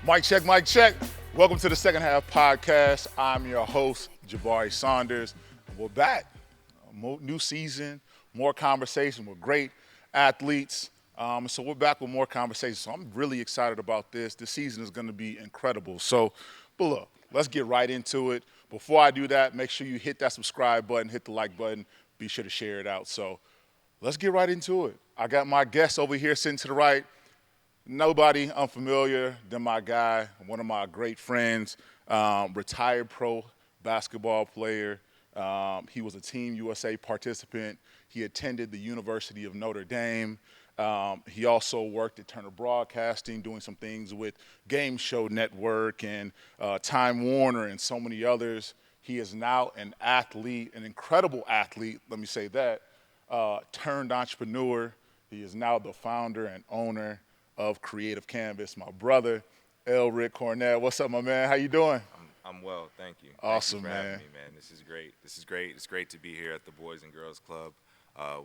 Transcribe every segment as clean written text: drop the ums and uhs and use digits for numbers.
Mic check, mic check. Welcome to the second half podcast. I'm your host, Jabari Saunders. We're back. New season, more conversation with great athletes. So we're back with more conversation. So I'm really excited about this. This season is going to be incredible. But look, let's get right into it. Before I do that, make sure you hit that subscribe button, hit the like button. Be sure to share it out. So let's get right into it. I got my guest over here sitting to the right. Nobody unfamiliar than my guy, one of my great friends, retired pro basketball player. He was a Team USA participant. He attended the University of Notre Dame. He also worked at Turner Broadcasting, doing some things with Game Show Network and Time Warner and so many others. He is now an athlete, an incredible athlete, let me say that, turned entrepreneur. He is now the founder and owner of Creative Canvas. My brother, Rick Cornett. What's up, my man? How you doing? I'm well, thank you. Awesome, Thank you for having man. me, man. This is great. This is great. It's great to be here at the Boys and Girls Club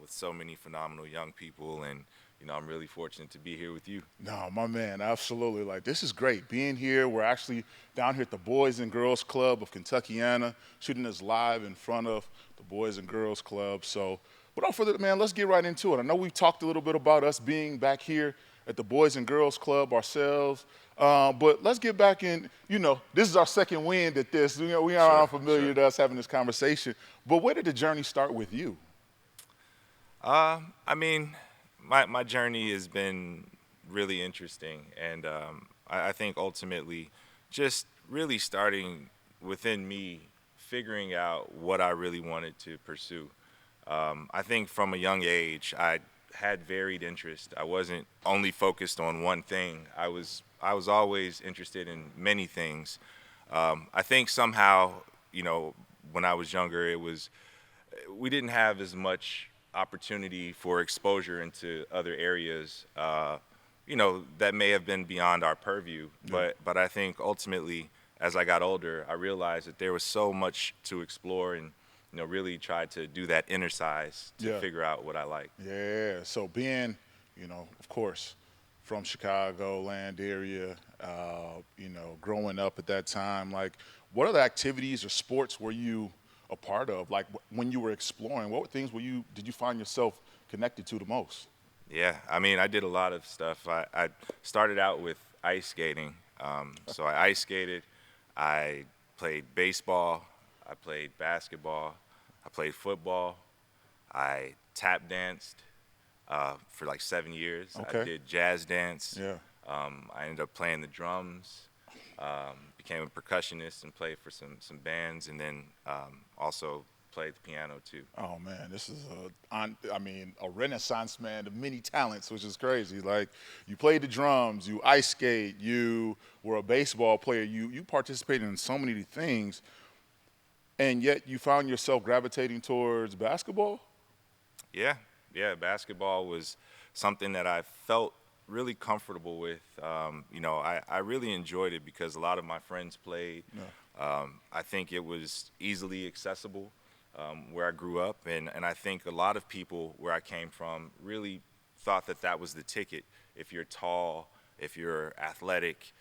with so many phenomenal young people, and I'm really fortunate to be here with you. No, my man, absolutely. Like, this is great. Being here, we're actually down here at the Boys and Girls Club of Kentuckiana, shooting this live in front of the Boys and Girls Club. So, without further ado, man, let's get right into it. I know we've talked a little bit about us being back here at the Boys and Girls Club ourselves, but let's get back in. This is our second wind at this. We are unfamiliar to us having this conversation. But where did the journey start with you? I mean, my journey has been really interesting, and I think ultimately just really starting within me, figuring out what I really wanted to pursue. I think from a young age, I had varied interest. I wasn't only focused on one thing. I was always interested in many things. I think somehow, when I was younger, we didn't have as much opportunity for exposure into other areas, that may have been beyond our purview. But I think ultimately, as I got older, I realized that there was so much to explore and really tried to do that inner size to figure out what I like. Yeah. So being, of course, from Chicago land area, growing up at that time, like, what other activities or sports were you a part of? Like, when you were exploring, what things did you find yourself connected to the most? Yeah, I mean, I did a lot of stuff. I started out with ice skating. So I ice skated. I played baseball. I played basketball. I played football. I tap danced for like 7 years. Okay. I did jazz dance. Yeah. I ended up playing the drums. Became a percussionist and played for some bands, and then also played the piano too. Oh man, this is a renaissance man of many talents, which is crazy. Like, you played the drums, you ice skate, you were a baseball player, you participated in so many things, and yet you found yourself gravitating towards basketball? Yeah, basketball was something that I felt really comfortable with. I really enjoyed it because a lot of my friends played. Yeah. I think it was easily accessible where I grew up, and I think a lot of people where I came from really thought that was the ticket. If you're tall, if you're athletic,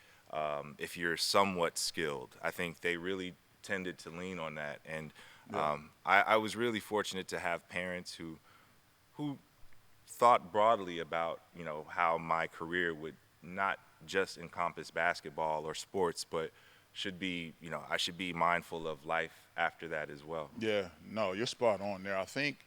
if you're somewhat skilled, I think they really tended to lean on that. And I was really fortunate to have parents who thought broadly about how my career would not just encompass basketball or sports, but I should be mindful of life after that as well. Yeah, no, you're spot on there. I think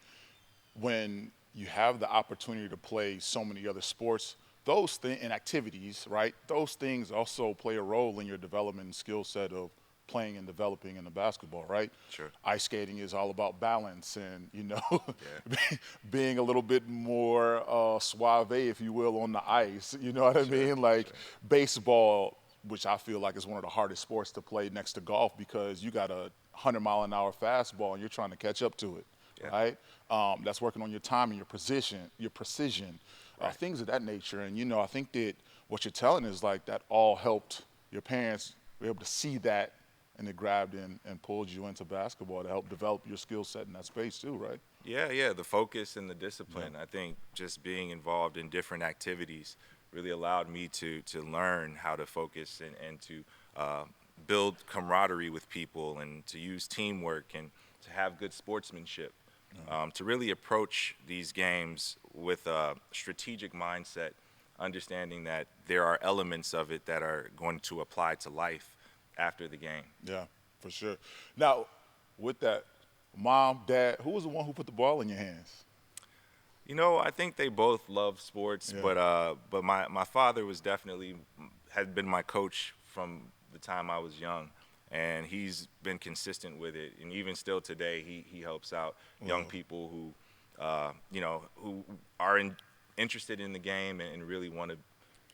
when you have the opportunity to play so many other sports, those things and activities, right? Those things also play a role in your development and skill set of playing and developing in the basketball, right? Sure. Ice skating is all about balance and, Yeah. being a little bit more suave, if you will, on the ice. You know what I mean? Like, Sure. baseball, which I feel like is one of the hardest sports to play next to golf, because you got a 100-mile-an-hour fastball and you're trying to catch up to it, Yeah. right? That's working on your timing, your precision, Right. things of that nature. And, I think that what you're telling is like that all helped your parents be able to see that, and it grabbed in and pulled you into basketball to help develop your skill set in that space too, right? Yeah, the focus and the discipline. I think just being involved in different activities really allowed me to learn how to focus and to build camaraderie with people and to use teamwork and to have good sportsmanship. To really approach these games with a strategic mindset, understanding that there are elements of it that are going to apply to life after the game. Yeah, for sure. Now, with that, mom, dad, who was the one who put the ball in your hands? I think they both love sports, Yeah. but my father was definitely had been my coach from the time I was young, and he's been consistent with it. And even still today, he helps out young people who are interested in the game and really want to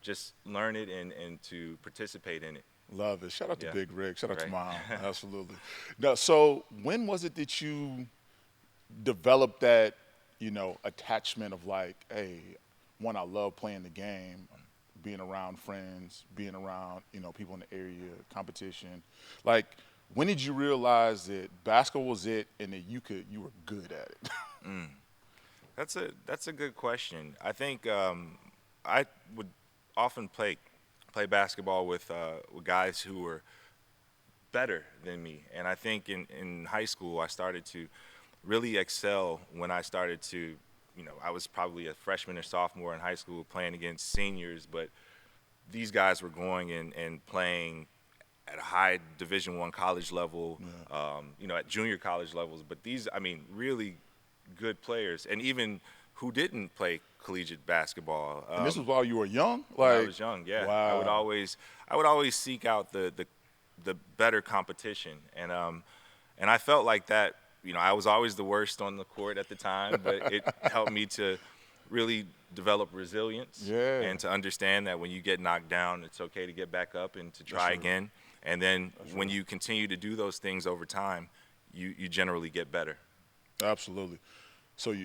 just learn it and to participate in it. Love it. Shout out to Yeah. Big Rick. Shout out to Right. Mom. Absolutely. Now, so when was it that you developed that, attachment of like, hey, one, I love playing the game, being around friends, being around, people in the area, competition. Like, when did you realize that basketball was it and that you were good at it? That's a good question. I think I would often play basketball with guys who were better than me, and I think in high school I started to really excel when I started to, I was probably a freshman or sophomore in high school playing against seniors, but these guys were going and playing at a high Division I college level, at junior college levels. But these, I mean, really good players, and even who didn't play collegiate basketball. And this was while you were young? When I Like, was young, yeah, wow. I would always seek out the better competition, and I felt like that. I was always the worst on the court at the time, but it helped me to really develop resilience Yeah. and to understand that when you get knocked down, it's okay to get back up and to try That's true. again. And then when you continue to do those things over time, you generally get better. Absolutely. So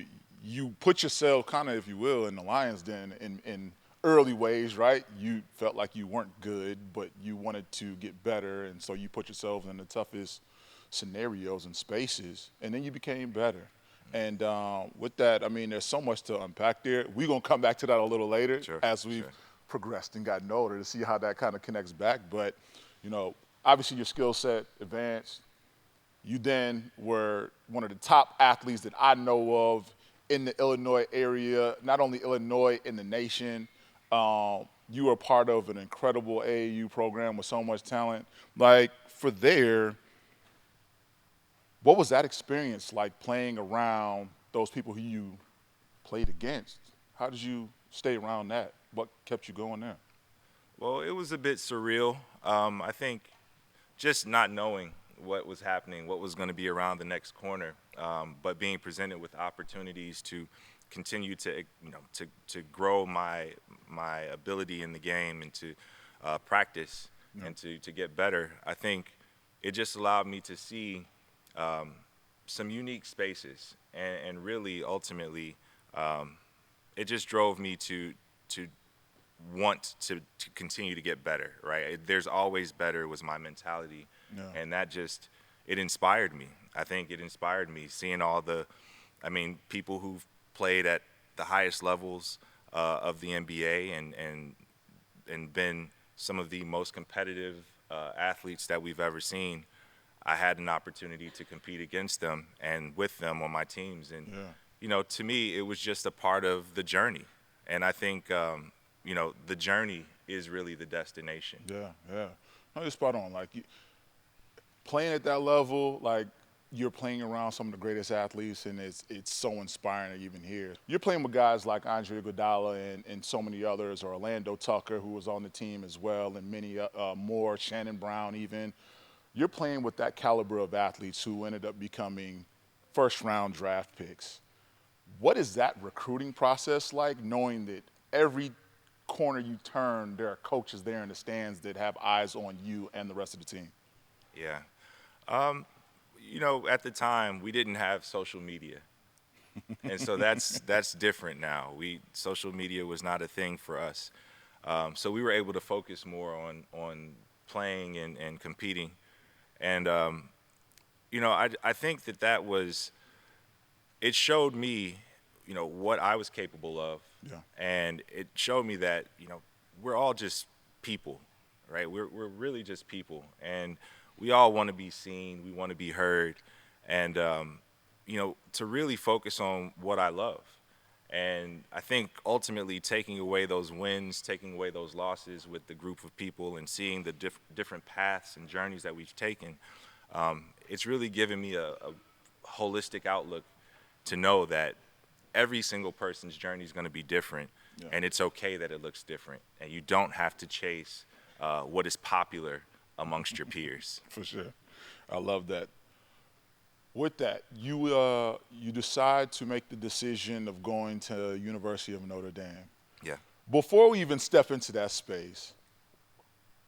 you put yourself kind of, if you will, in the lion's den in early ways, right? You felt like you weren't good, but you wanted to get better, and so you put yourself in the toughest scenarios and spaces, and then you became better. And with that, I mean, there's so much to unpack there. We're gonna come back to that a little later Sure, as we've sure. progressed and gotten older to see how that kind of connects back. But obviously your skill set advanced. You then were one of the top athletes that I know of in the Illinois area, not only Illinois, in the nation. You were part of an incredible AAU program with so much talent. Like, for there, what was that experience like playing around those people who you played against? How did you stay around that? What kept you going there? Well, it was a bit surreal. I think just not knowing what was happening, what was going to be around the next corner, but being presented with opportunities to continue to grow my ability in the game and to practice and to get better. I think it just allowed me to see some unique spaces, and really ultimately, it just drove me to want to continue to get better. Right? There's always better was my mentality, Yeah. and that just it inspired me. I think it inspired me seeing people who've played at the highest levels of the NBA and been some of the most competitive athletes that we've ever seen. I had an opportunity to compete against them and with them on my teams. And, to me, it was just a part of the journey. And I think, the journey is really the destination. Yeah, yeah. No, you're spot on. Like, playing at that level, like, you're playing around some of the greatest athletes, and it's so inspiring to even hear. You're playing with guys like Andre Iguodala and so many others, or Orlando Tucker, who was on the team as well, and many more, Shannon Brown even. You're playing with that caliber of athletes who ended up becoming first-round draft picks. What is that recruiting process like, knowing that every corner you turn, there are coaches there in the stands that have eyes on you and the rest of the team? Yeah. At the time, we didn't have social media. And so that's different now. Social media was not a thing for us. So we were able to focus more on playing and competing. And, I think that was, it showed me, what I was capable of Yeah. And it showed me that, we're all just people, right? We're really just people. And we all want to be seen. We want to be heard. And, to really focus on what I love. And I think ultimately taking away those wins, taking away those losses with the group of people and seeing the different paths and journeys that we've taken, it's really given me a holistic outlook to know that every single person's journey is going to be different, Yeah. and it's okay that it looks different. And you don't have to chase what is popular amongst your peers. For sure. I love that. With that, you decide to make the decision of going to University of Notre Dame. Yeah. Before we even step into that space,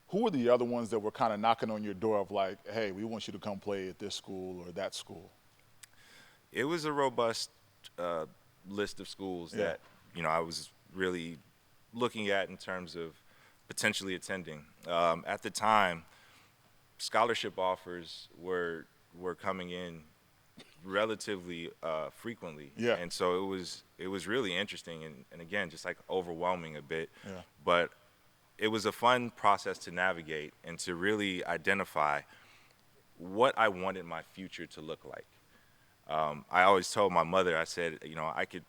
who were the other ones that were kind of knocking on your door of like, hey, we want you to come play at this school or that school? It was a robust list of schools Yeah. that, I was really looking at in terms of potentially attending. At the time, scholarship offers were coming in relatively frequently, Yeah. and so it was really interesting and again just like overwhelming a bit, Yeah. but it was a fun process to navigate and to really identify what I wanted my future to look like. I always told my mother, I said, I could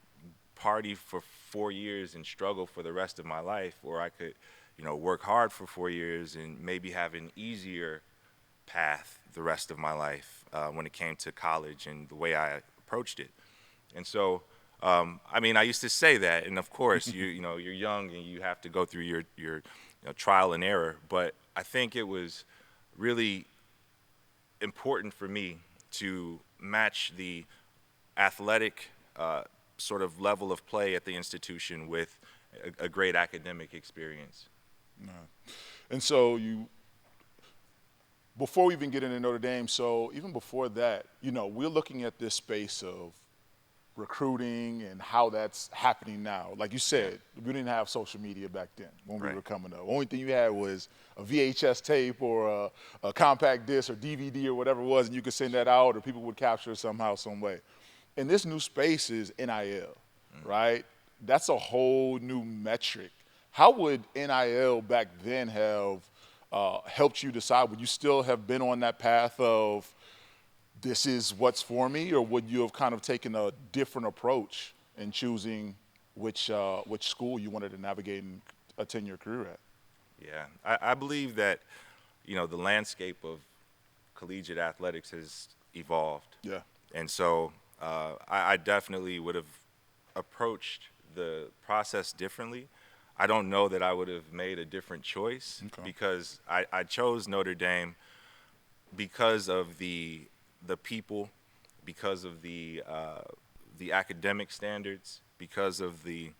party for 4 years and struggle for the rest of my life, or I could, work hard for 4 years and maybe have an easier path the rest of my life when it came to college and the way I approached it. And so, I used to say that, and of course, you're young and you have to go through your trial and error. But I think it was really important for me to match the athletic sort of level of play at the institution with a great academic experience. And so before we even get into Notre Dame, so even before that, we're looking at this space of recruiting and how that's happening now. Like you said, we didn't have social media back then when we Right. were coming up. Only thing you had was a VHS tape or a compact disc or DVD or whatever it was, and you could send that out or people would capture it somehow, some way. And this new space is NIL, right? That's a whole new metric. How would NIL back then have helped you decide? Would you still have been on that path of this is what's for me, or would you have kind of taken a different approach in choosing which school you wanted to navigate and attend your career at? Yeah, I believe that, the landscape of collegiate athletics has evolved. Yeah. And so I definitely would have approached the process differently. I don't know that I would have made a different choice because I chose Notre Dame because of the people, because of the academic standards, because of the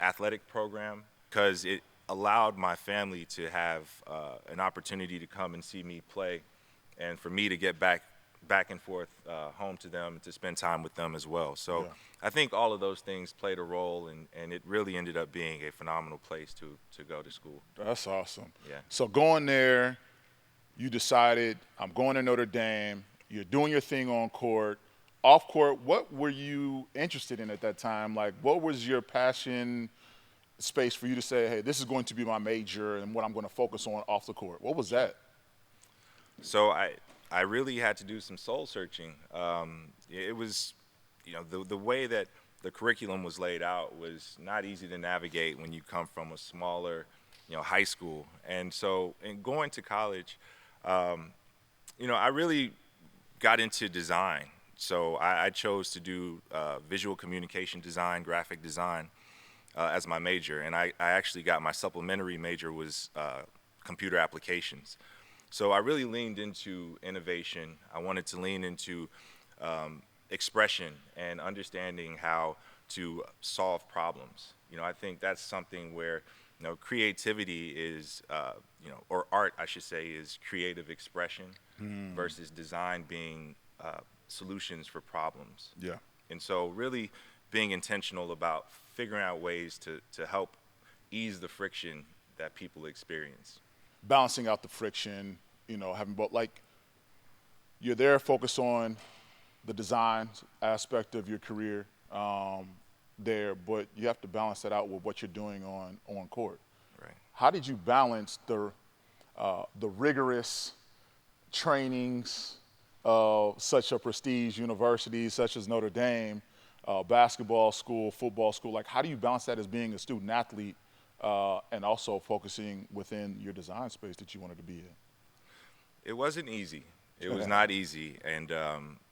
athletic program, because it allowed my family to have an opportunity to come and see me play, and for me to get back and forth home to them and to spend time with them as well. So Yeah. I think all of those things played a role, and it really ended up being a phenomenal place to go to school. That's awesome. Yeah. So going there, you decided, I'm going to Notre Dame. You're doing your thing on court. Off court, what were you interested in at that time? Like, what was your passion space for you to say, hey, this is going to be my major and what I'm going to focus on off the court? What was that? So I really had to do some soul searching. It was, the way that the curriculum was laid out was not easy to navigate when you come from a smaller, high school. And so in going to college, I really got into design. So I chose to do visual communication design, graphic design as my major. And I actually got my supplementary major was computer applications. So I really leaned into innovation. I wanted to lean into expression and understanding how to solve problems. I think that's something where, creativity is, or art, I should say, is creative expression versus design being solutions for problems. Yeah. And so really being intentional about figuring out ways to help ease the friction that people experience. Balancing out the friction, having both, like, you're there focused on the design aspect of your career. there, but you have to balance that out with what you're doing on court. Right. How did you balance the rigorous trainings of such a prestige university such as Notre Dame, basketball school, football school? Like, how do you balance that as being a student athlete and also focusing within your design space that you wanted to be in? It wasn't easy. It was not easy, and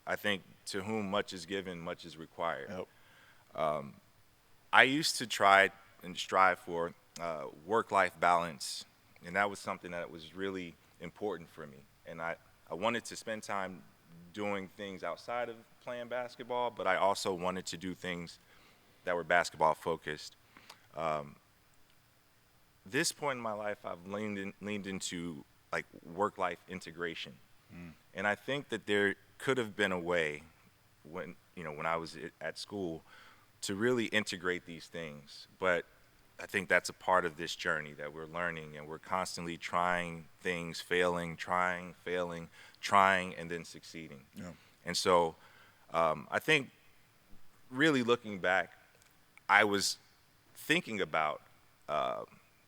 I think to whom much is given, much is required. Yep. I used to try and strive for work-life balance, and that was something that was really important for me. And I wanted to spend time doing things outside of playing basketball, but I also wanted to do things that were basketball focused. This point in my life, I've leaned into like work-life integration, and I think that there could have been a way when I was at school to really integrate these things, but I think that's a part of this journey that we're learning, and we're constantly trying things, failing, trying, failing, trying, and then succeeding. Yeah. And so I think really looking back, I was thinking about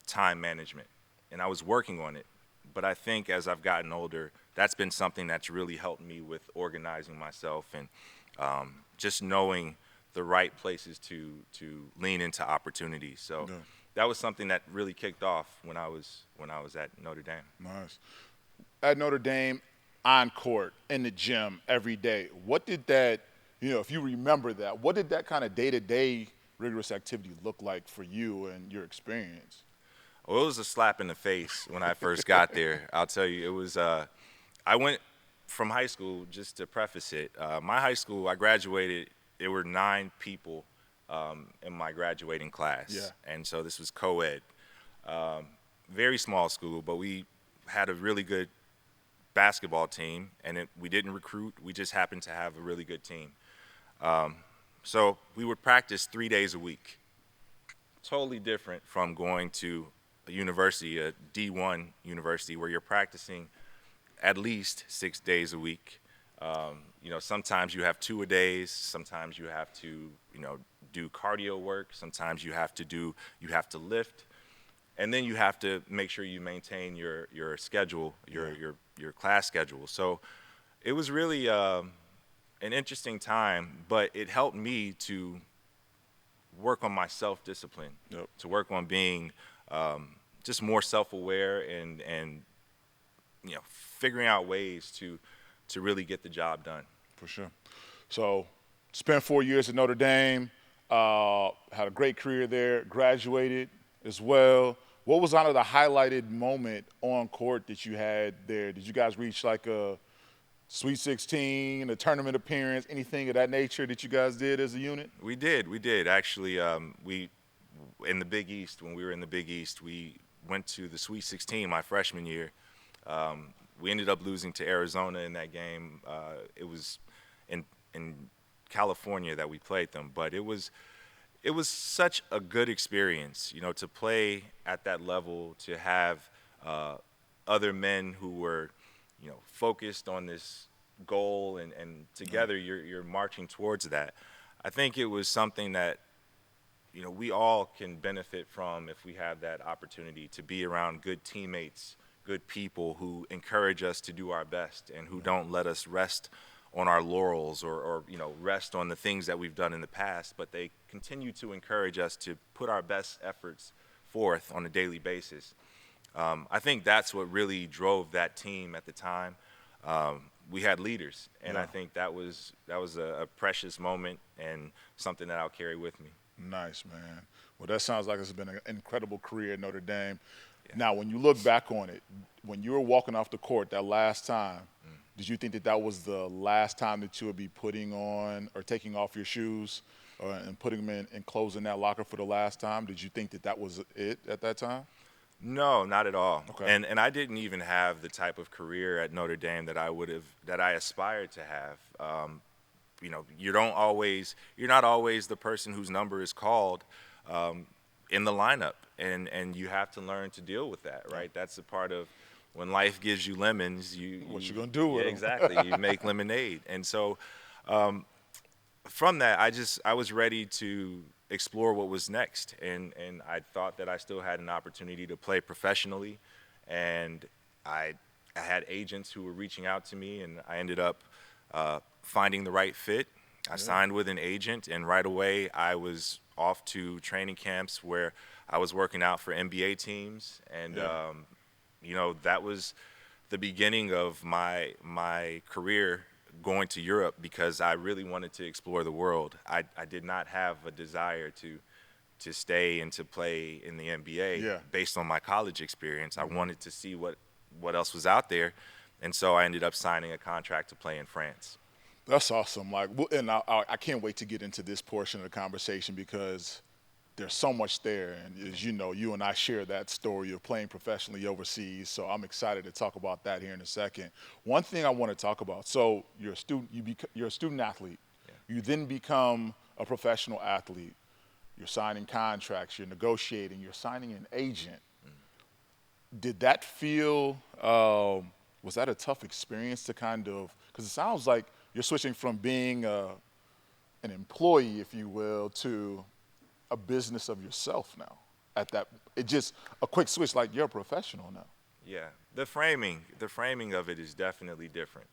time management, and I was working on it. But I think as I've gotten older, that's been something that's really helped me with organizing myself and just knowing the right places to lean into opportunities. So that was something that really kicked off when I was at Notre Dame. Nice. At Notre Dame, on court, in the gym, every day, what did that, if you remember that, what did that kind of day-to-day rigorous activity look like for you and your experience? Well, it was a slap in the face when I first got there. I'll tell you, it was. I went from high school, just to preface it. My high school, I graduated. There were 9 people in my graduating class, and so this was co-ed. Very small school, but we had a really good basketball team, and we didn't recruit. We just happened to have a really good team. So we would practice 3 days a week. Totally different from going to a university, a D1 university, where you're practicing at least 6 days a week. Sometimes you have 2-a-days. Sometimes you have to, do cardio work. Sometimes you have to lift, and then you have to make sure you maintain your schedule, your class schedule. So it was really an interesting time, but it helped me to work on my self-discipline, to work on being just more self-aware and figuring out ways to really get the job done. For sure. So spent 4 years at Notre Dame, had a great career there, graduated as well. What was kind of the highlighted moment on court that you had there? Did you guys reach like a Sweet 16, a tournament appearance, anything of that nature that you guys did as a unit? We did. Actually, we in the Big East, when we were in the Big East, we went to the Sweet 16 my freshman year. We ended up losing to Arizona in that game. It was in California that we played them, but it was such a good experience, to play at that level, to have other men who were, focused on this goal, and together you're marching towards that. I think it was something that, we all can benefit from if we have that opportunity to be around good teammates, good people who encourage us to do our best and who don't let us rest on our laurels or rest on the things that we've done in the past, but they continue to encourage us to put our best efforts forth on a daily basis. I think that's what really drove that team at the time. We had leaders, and I think that was a precious moment and something that I'll carry with me. Nice, man. Well, that sounds like it's been an incredible career at Notre Dame. Yeah. Now, when you look back on it, when you were walking off the court that last time, did you think that was the last time that you would be putting on or taking off your shoes and putting them in and closing that locker for the last time? Did you think that was it at that time? No, not at all. Okay. And I didn't even have the type of career at Notre Dame that I aspired to have. You're not always the person whose number is called in the lineup, and you have to learn to deal with that, right? That's a part of when life gives you lemons. What you gonna do with them? Exactly. You make lemonade, and so from that, I was ready to explore what was next. And I thought that I still had an opportunity to play professionally, and I I had agents who were reaching out to me, and I ended up finding the right fit. I signed with an agent, and right away I was off to training camps where I was working out for NBA teams, and that was the beginning of my career going to Europe because I really wanted to explore the world. I did not have a desire to stay and to play in the NBA Yeah. based on my college experience. I wanted to see what else was out there, and so I ended up signing a contract to play in France. That's awesome. Like, and I can't wait to get into this portion of the conversation because there's so much there. And as you know, you and I share that story of playing professionally overseas. So I'm excited to talk about that here in a second. One thing I want to talk about. So you're a student. You're a student athlete. You then become a professional athlete. You're signing contracts. You're negotiating. You're signing an agent. Did that feel? Was that a tough experience to kind of? Because it sounds like you're switching from being an employee, if you will, to a business of yourself now. At that, it just a quick switch. Like you're a professional now. Yeah, the framing of it is definitely different.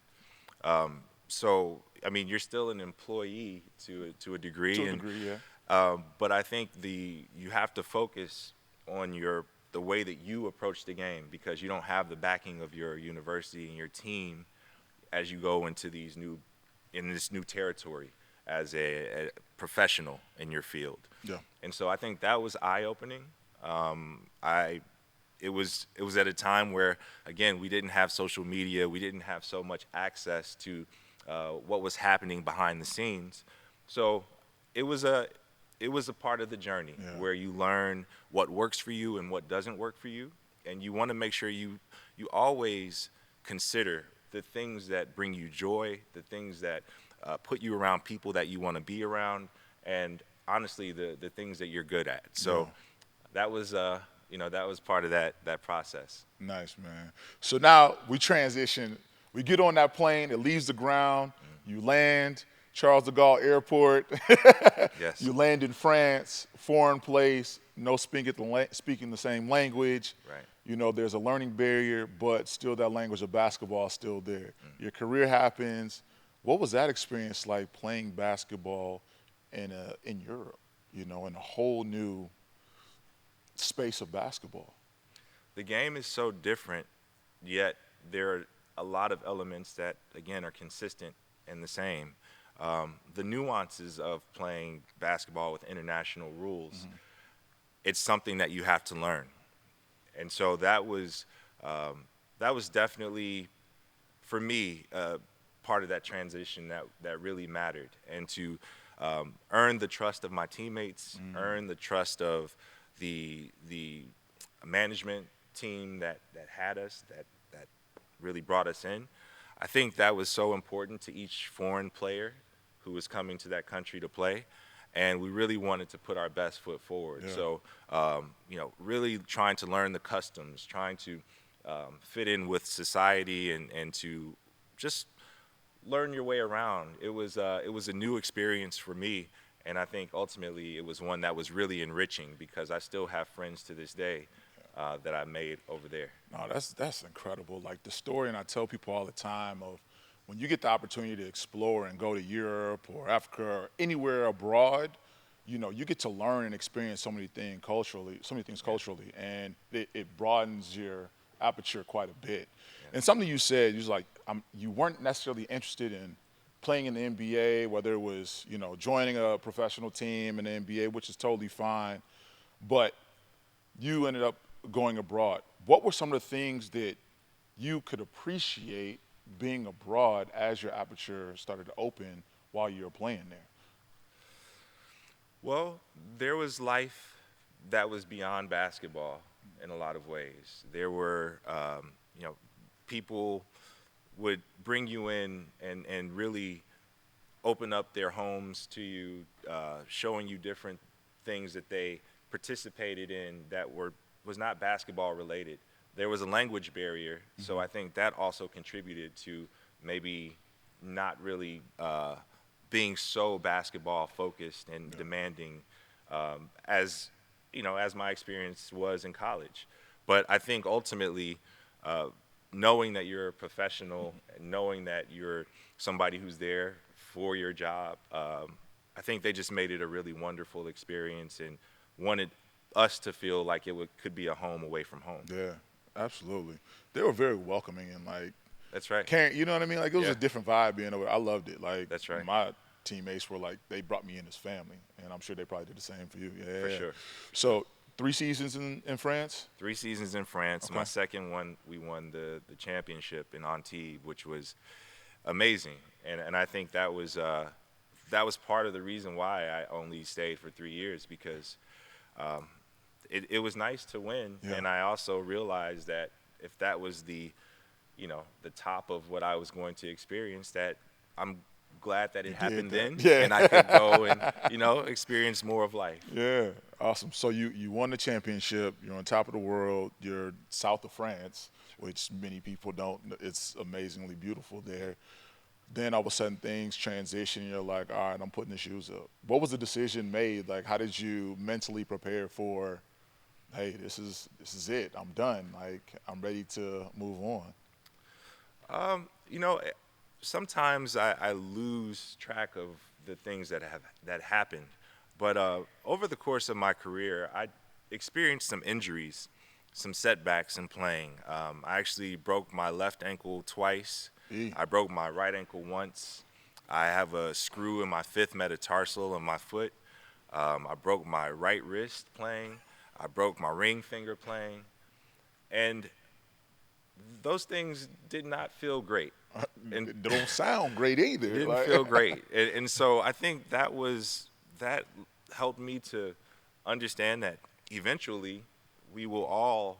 So I mean, you're still an employee to a degree, To a and degree, yeah. but I think you have to focus on the way that you approach the game because you don't have the backing of your university and your team as you go into this new territory as a professional in your field. Yeah. And so I think that was eye-opening. It was at a time where, again, we didn't have social media, we didn't have so much access to what was happening behind the scenes. So it was a part of the journey where you learn what works for you and what doesn't work for you, and you want to make sure you always consider the things that bring you joy, the things that put you around people that you want to be around, and honestly, the things that you're good at. So that was that was part of that process. Nice, man. So now we transition. We get on that plane. It leaves the ground. You land Charles de Gaulle Airport. Yes. You land in France, foreign place, no speaking the same language. Right. You know, there's a learning barrier, but still that language of basketball is still there. Your career happens. What was that experience like playing basketball in Europe, in a whole new space of basketball? The game is so different, yet there are a lot of elements that, again, are consistent and the same. The nuances of playing basketball with international rules, it's something that you have to learn. And so that was definitely, for me, part of that transition that really mattered. And to earn the trust of my teammates, earn the trust of the management team that had us, that really brought us in. I think that was so important to each foreign player who was coming to that country to play, and we really wanted to put our best foot forward. Yeah. So, really trying to learn the customs, trying to fit in with society, and to just learn your way around. It was a new experience for me, and I think ultimately it was one that was really enriching because I still have friends to this day that I made over there. No, that's incredible. Like the story, and I tell people all the time of when you get the opportunity to explore and go to Europe or Africa or anywhere abroad, you get to learn and experience so many things culturally, and it broadens your aperture quite a bit. And something you said, you was like, you weren't necessarily interested in playing in the NBA, whether it was, joining a professional team in the NBA, which is totally fine, but you ended up going abroad. What were some of the things that you could appreciate being abroad as your aperture started to open while you were playing there? Well, there was life that was beyond basketball in a lot of ways. There were, people would bring you in and really open up their homes to you, showing you different things that they participated in that was not basketball related. There was a language barrier, so I think that also contributed to maybe not really being so basketball focused and demanding as as my experience was in college. But I think ultimately, uh, knowing that you're a professional, and knowing that you're somebody who's there for your job, I think they just made it a really wonderful experience and wanted us to feel like could be a home away from home. Yeah, absolutely. They were very welcoming and like That's right. caring. You know what I mean? Like it was Yeah, a different vibe being over. I loved it. Like that's right. my teammates were like they brought me in as family, and I'm sure they probably did the same for you. For Yeah. sure. So 3 seasons in France. 3 seasons in France. Okay. My second one, we won the championship in Antibes, which was amazing. And I think that was part of the reason why I only stayed for 3 years, because um, it was nice to win. Yeah. And I also realized that if that was the top of what I was going to experience, that I'm glad that it happened that. then, Yeah. and I could go and experience more of life. Yeah, awesome. So you won the championship. You're on top of the world. You're south of France, which many people don't. It's amazingly beautiful there. Then all of a sudden things transition. You're like, all right, I'm putting the shoes up. What was the decision made? Like, how did you mentally prepare for, hey, this is it. I'm done. Like, I'm ready to move on. Um, you know, eh, Sometimes I lose track of the things that happened, but over the course of my career, I experienced some injuries, some setbacks in playing. I actually broke my left ankle twice. E. I broke my right ankle once. I have a screw in my fifth metatarsal in my foot. I broke my right wrist playing. I broke my ring finger playing, and those things did not feel great. And They don't sound great either. didn't Like, feel great. And so I think that helped me to understand that eventually we will all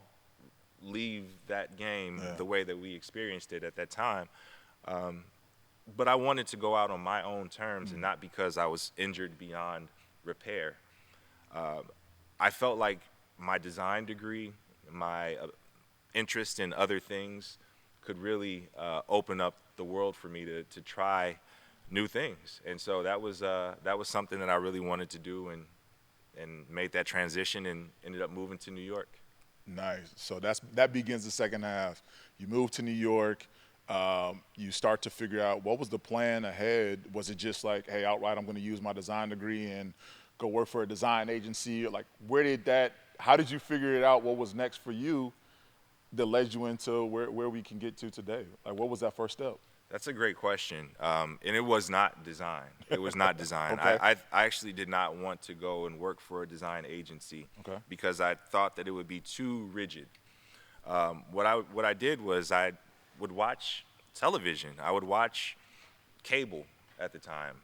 leave that game Yeah. the way that we experienced it at that time. Um, but I wanted to go out on my own terms and not because I was injured beyond repair. Uh, I felt like my design degree, my interest in other things could really open up the world for me to try new things. And so that was something that I really wanted to do, and made that transition and ended up moving to New York. nice. So that begins the second half. You move to New York. You start to figure out what was the plan ahead. Was it just like, hey, outright, I'm going to use my design degree and go work for a design agency? Like, where did that? How did you figure it out? What was next for you that led you into where we can get to today? Like, what was that first step? That's a great question, and it was not design. It was not design. Okay. I actually did not want to go and work for a design agency Okay. because I thought that it would be too rigid. What I did was I would watch television. I would watch cable at the time,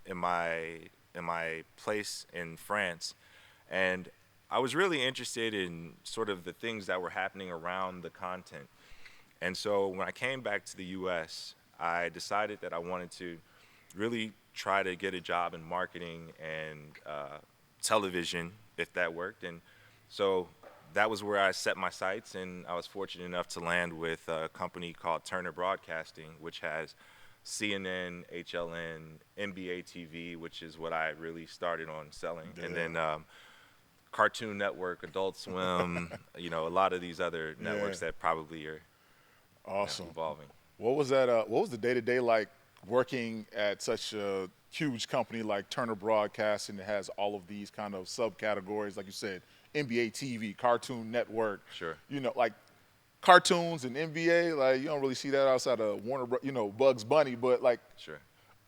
in my place in France, and I was really interested in sort of the things that were happening around the content. And so when I came back to the U.S., I decided that I wanted to really try to get a job in marketing and television, if that worked. And so that was where I set my sights, and I was fortunate enough to land with a company called Turner Broadcasting, which has CNN, HLN, NBA TV, which is what I really started on selling, and then Cartoon Network, Adult Swim, a lot of these other networks that probably are Awesome. evolving. What was that? What was the day to day like working at such a huge company like Turner Broadcasting that has all of these kind of subcategories, like you said, NBA TV, Cartoon Network. Sure. Like cartoons and NBA. Like you don't really see that outside of Bugs Bunny. But like, Sure.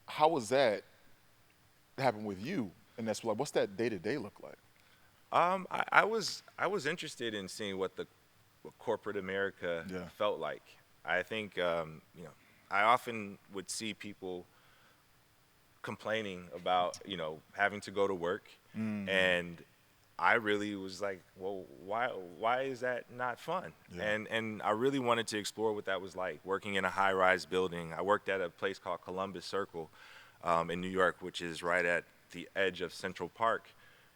how was that happen with you? And that's like, what's that day to day look like? I was interested in seeing what corporate America Yeah. felt like. I think I often would see people complaining about having to go to work, and I really was like, well, why is that not fun? Yeah. And I really wanted to explore what that was like working in a high-rise building. I worked at a place called Columbus Circle in New York, which is right at the edge of Central Park,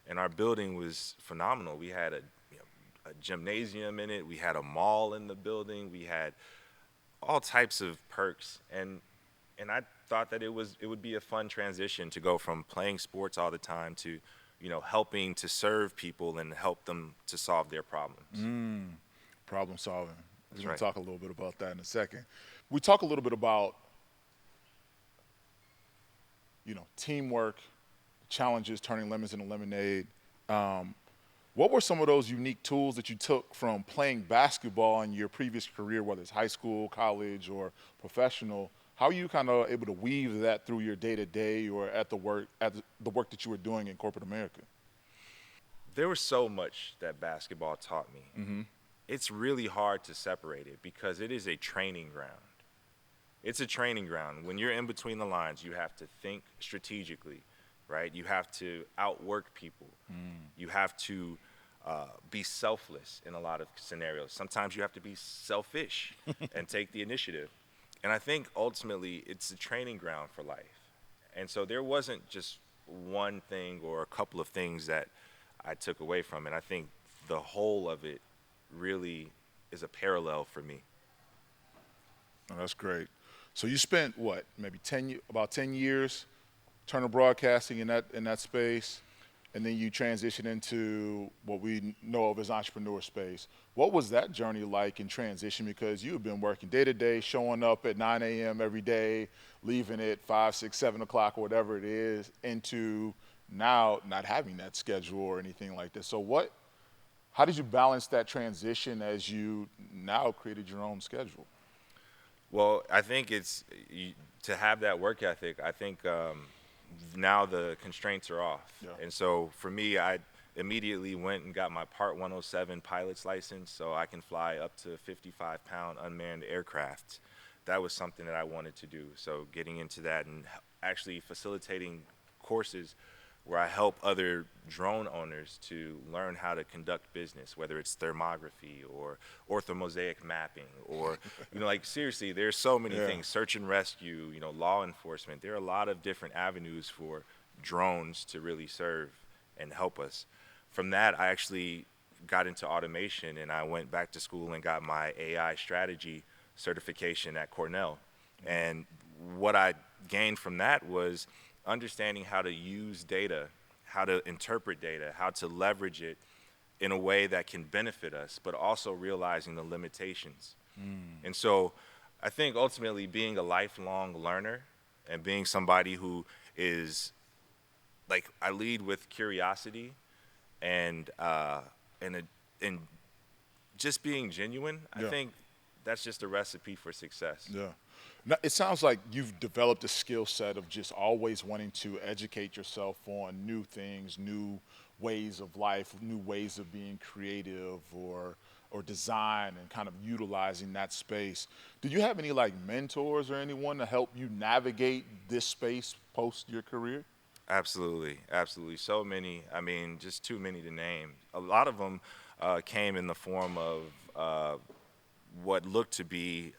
and our building was phenomenal. We had a gymnasium in it. We had a mall in the building. We had all types of perks, and I thought that it would be a fun transition to go from playing sports all the time to helping to serve people and help them to solve their problems. Problem solving. We're That's going to right. talk a little bit about that in a second. We talk a little bit about, teamwork, challenges, turning lemons into lemonade. What were some of those unique tools that you took from playing basketball in your previous career, whether it's high school, college, or professional? How are you kind of able to weave that through your day to day or the work that you were doing in corporate America? There was so much that basketball taught me. It's really hard to separate it because it is a training ground. It's a training ground. When you're in between the lines, you have to think strategically, right? You have to outwork people. You have to be selfless in a lot of scenarios. Sometimes you have to be selfish and take the initiative. And I think ultimately it's a training ground for life. And so there wasn't just one thing or a couple of things that I took away from it. I think the whole of it really is a parallel for me. Oh, that's great. So you spent what, maybe about 10 years Turner Broadcasting in that space, and then you transition into what we know of as entrepreneur space. What was that journey like in transition? Because you've been working day to day, showing up at 9 a.m. every day, leaving at 5, 6, 7 o'clock, or whatever it is, into now not having that schedule or anything like this. So how did you balance that transition as you now created your own schedule? Well, I think to have that work ethic. I think now the constraints are off, Yeah. and so for me, I immediately went and got my Part 107 pilot's license, so I can fly up to 55-pound unmanned aircraft. That was something that I wanted to do. So getting into that and actually facilitating courses where I help other drone owners to learn how to conduct business, whether it's thermography or orthomosaic mapping or, like seriously, there's so many Yeah. things, search and rescue, law enforcement. There are a lot of different avenues for drones to really serve and help us. From that, I actually got into automation and I went back to school and got my AI strategy certification at Cornell. And what I gained from that was understanding how to use data, how to interpret data, how to leverage it in a way that can benefit us, but also realizing the limitations. And so I think ultimately being a lifelong learner and being somebody who is like I lead with curiosity and and just being genuine, I Yeah. think that's just a recipe for success. Yeah. Now, it sounds like you've developed a skill set of just always wanting to educate yourself on new things, new ways of life, new ways of being creative or design and kind of utilizing that space. Do you have any like mentors or anyone to help you navigate this space post your career? Absolutely, absolutely. So many. I mean, just too many to name. A lot of them came in the form of what looked to be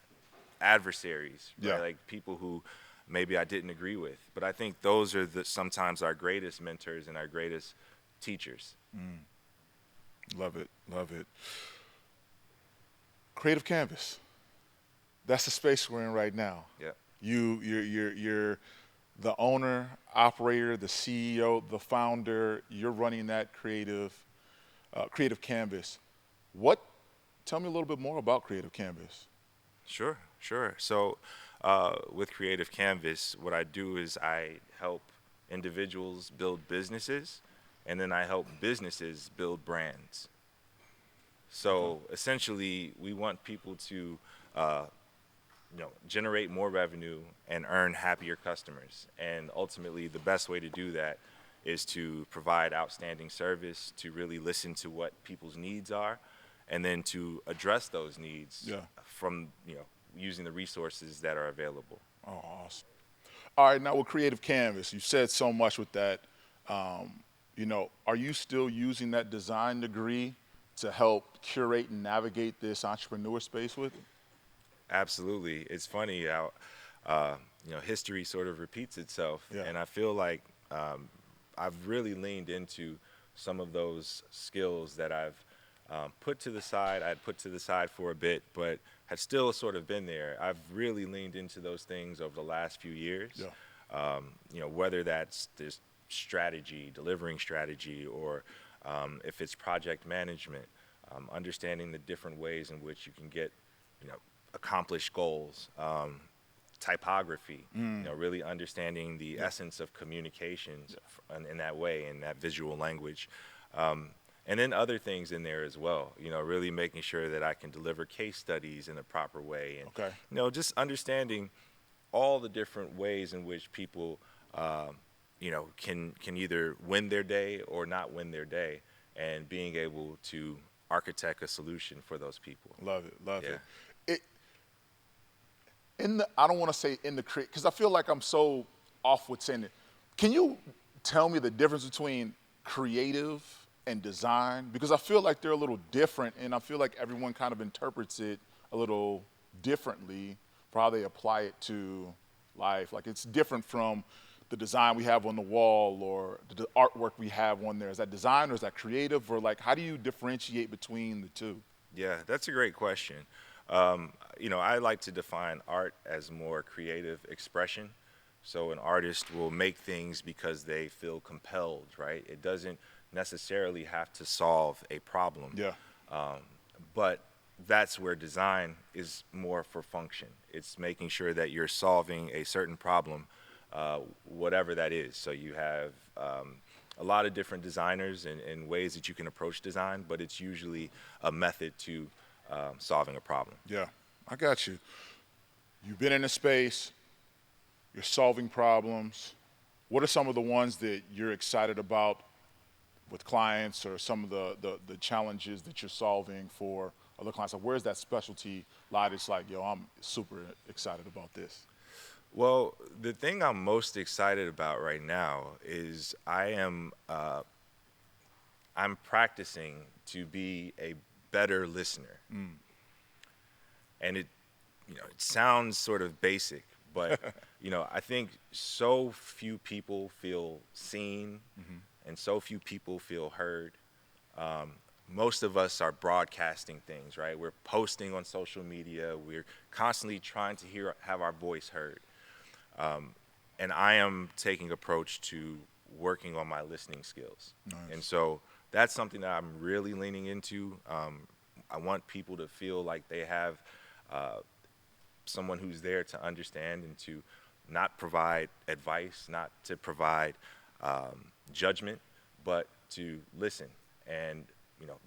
adversaries, Yeah. right? Like people who maybe I didn't agree with. But I think those are sometimes our greatest mentors and our greatest teachers. Love it. Love it. Creative Canvas. That's the space we're in right now. Yeah. You're the owner, operator, the CEO, the founder. You're running that creative canvas. What? Tell me a little bit more about Creative Canvas. Sure, sure. So, with Creative Canvas, what I do is I help individuals build businesses, and then I help businesses build brands. So, essentially, we want people to, generate more revenue and earn happier customers. And ultimately, the best way to do that is to provide outstanding service, to really listen to what people's needs are, and then to address those needs Yeah. from using the resources that are available. Oh, awesome. All right, now with Creative Canvas, you said so much with that. Are you still using that design degree to help curate and navigate this entrepreneur space with it? Absolutely, it's funny how history sort of repeats itself, Yeah. and I feel like I've really leaned into some of those skills that I've put to the side. I'd put to the side for a bit, but had still sort of been there. I've really leaned into those things over the last few years. Yeah. Whether that's this strategy, delivering strategy, or if it's project management, understanding the different ways in which you can get, accomplish goals. Typography, really understanding the essence of communications in that way, in that visual language. And then other things in there as well, really making sure that I can deliver case studies in a proper way. And, Okay. just understanding all the different ways in which people, can either win their day or not win their day, and being able to architect a solution for those people. Love it. Love Yeah. it. I don't want to say in the create, because I feel like I'm so off with saying it. Can you tell me the difference between creative and design? Because I feel like they're a little different, and I feel like everyone kind of interprets it a little differently for how they apply it to life. Like, it's different from the design we have on the wall or the artwork we have on there. Is that design or is that creative? Or, like, how do you differentiate between the two? Yeah, that's a great question. I like to define art as more creative expression. So an artist will make things because they feel compelled, right? It doesn't necessarily have to solve a problem. Yeah. But that's where design is more for function. It's making sure that you're solving a certain problem, whatever that is. So you have a lot of different designers and ways that you can approach design, but it's usually a method to solving a problem. Yeah, I got you. You've been in a space, you're solving problems. What are some of the ones that you're excited about with clients, or some of the challenges that you're solving for other clients? Like, where's that specialty lie that's like, yo, I'm super excited about this? Well, the thing I'm most excited about right now is I'm practicing to be a better listener. And it sounds sort of basic, but I think so few people feel seen, and so few people feel heard. Most of us are broadcasting things, right? We're posting on social media. We're constantly trying to have our voice heard. And I am taking approach to working on my listening skills. Nice. And so that's something that I'm really leaning into. I want people to feel like they have someone who's there to understand and to not provide advice, not to provide judgment, but to listen. And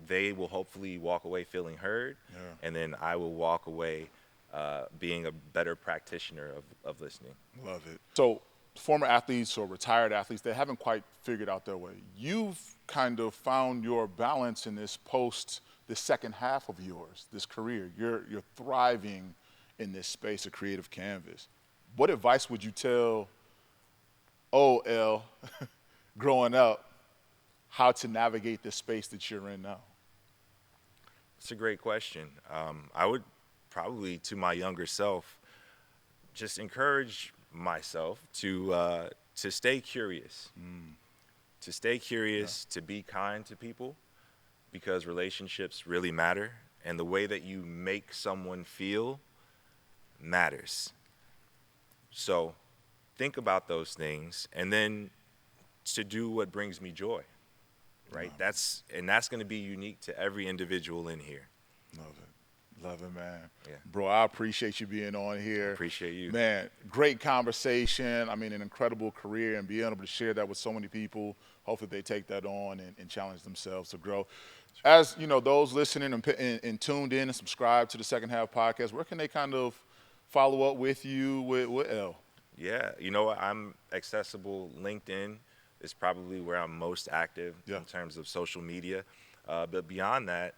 they will hopefully walk away feeling heard, and then I will walk away being a better practitioner of listening. Love it. So former athletes or retired athletes, they haven't quite figured out their way. You've kind of found your balance in this second half of yours, this career. You're thriving in this space of creative canvas. What advice would you tell OL growing up how to navigate this space that you're in now? It's a great question. I would probably, to my younger self, just encourage myself to stay curious. To stay curious, to be kind to people, because relationships really matter, and the way that you make someone feel matters. So think about those things, and then to do what brings me joy, right? That's going to be unique to every individual in here. Love it. Love it, man. Yeah. Bro, I appreciate you being on here. Appreciate you. Man, great conversation. I mean, an incredible career, and being able to share that with so many people. Hopefully they take that on and challenge themselves to grow. As those listening and tuned in and subscribe to the Second Half Podcast, where can they kind of follow up with you, with L? Yeah, I'm accessible. LinkedIn is probably where I'm most active in terms of social media. But beyond that,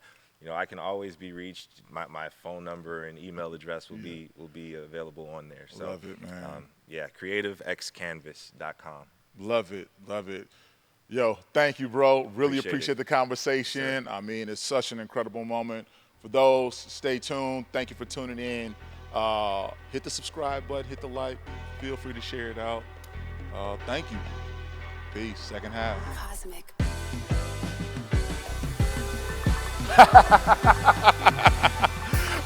I can always be reached. My phone number and email address will be available on there. So, love it, man. creativexcanvas.com. Love it, love it. Yo, thank you, bro. Really appreciate it. the conversation. I mean, it's such an incredible moment. For those, stay tuned. Thank you for tuning in. Hit the subscribe button, hit the like. Feel free to share it out. Thank you. Peace. Second half. Cosmic.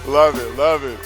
Love it, love it.